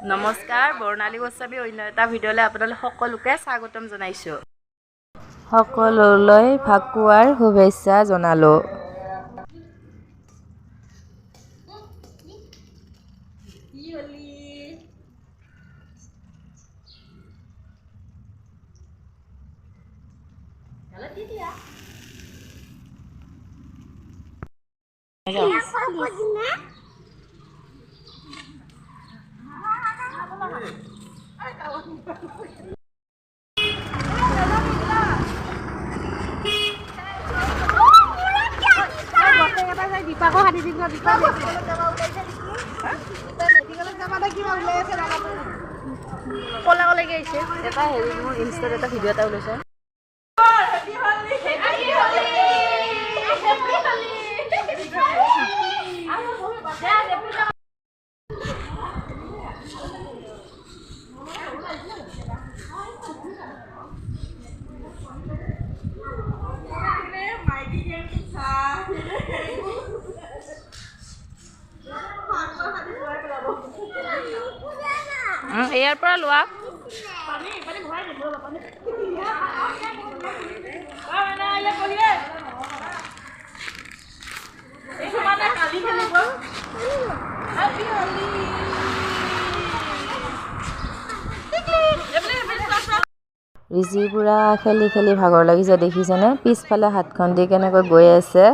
নমস্কাৰ, বৰ্ণালী গোস্বামী অন্য এটা ভিডিঅ'লৈ আপোনালোক সকলোকে স্বাগতম জনাইছোঁ। সকলোলৈ ফাকুৱাৰ শুভেচ্ছা জনালোঁ। এটা হেৰি মোৰ ইনষ্টাত এটা ভিডিঅ' এটা ওলাইছে। ইয়াৰ পৰা লোৱা ৰিচি পুৰা খেলি খেলি ভাগৰ লাগিছে, দেখিছেনে? পিছফালে হাতখন দি কেনেকৈ গৈ আছে।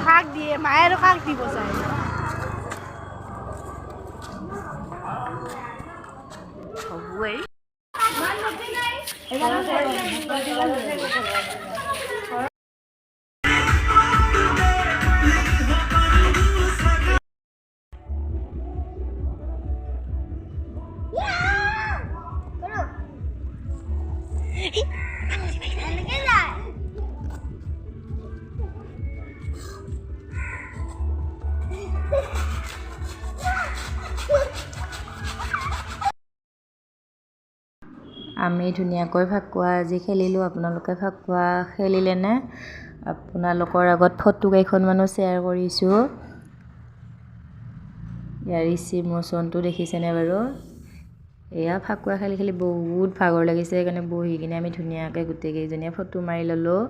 কাক দিয়ে মায়ে আৰু কাক দিব যায়। হ'বই। আমি ধুনীয়াকৈ ফাকুৱা আজি খেলিলোঁ। আপোনালোকে ফাকুৱা খেলিলেনে? আপোনালোকৰ আগত ফটো কেইখনমানো শ্বেয়াৰ কৰিছোঁ। ইয়াৰ ৰিচি মোচনটো দেখিছেনে বাৰু? এয়া ফাকুৱা খেলি খেলি বহুত ভাগৰ লাগিছে, সেইকাৰণে বহি কিনে আমি ধুনীয়াকৈ গোটেইকেইজনীয়ে ফটো মাৰি ল'লোঁ।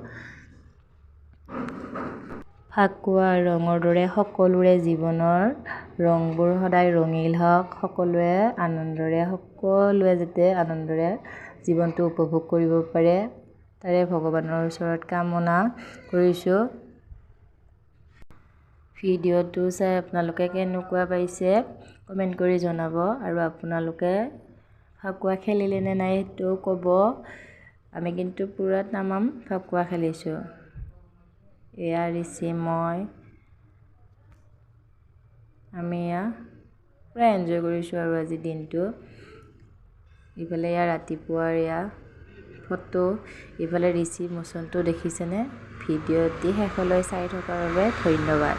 ফাকুৱা ৰঙৰ দৰে সকলোৰে জীৱনৰ ৰংবোৰ সদায় ৰঙীল হওক, সকলোৱে যাতে আনন্দৰে জীৱনটো উপভোগ কৰিব পাৰে, তাৰে ভগৱানৰ ওচৰত কামনা কৰিছোঁ। ভিডিঅ'টো চাই আপোনালোকে কেনেকুৱা পাইছে কমেণ্ট কৰি জনাব, আৰু আপোনালোকে ফাকুৱা খেলিলে নে নাই সেইটোও ক'ব। আমি কিন্তু পুৰা তামাম ফাকুৱা খেলিছোঁ। এয়া ৰিচি মই আমি পুৰা এনজয় কৰিছোঁ আৰু আজি দিনটো। ইফালে এয়া ৰাতিপুৱাৰ এয়া ফটো, ইফালে ৰিচি মোচনটো দেখিছেনে? ভিডিঅ'টি শেষলৈ চাই থকাৰ বাবে ধন্যবাদ।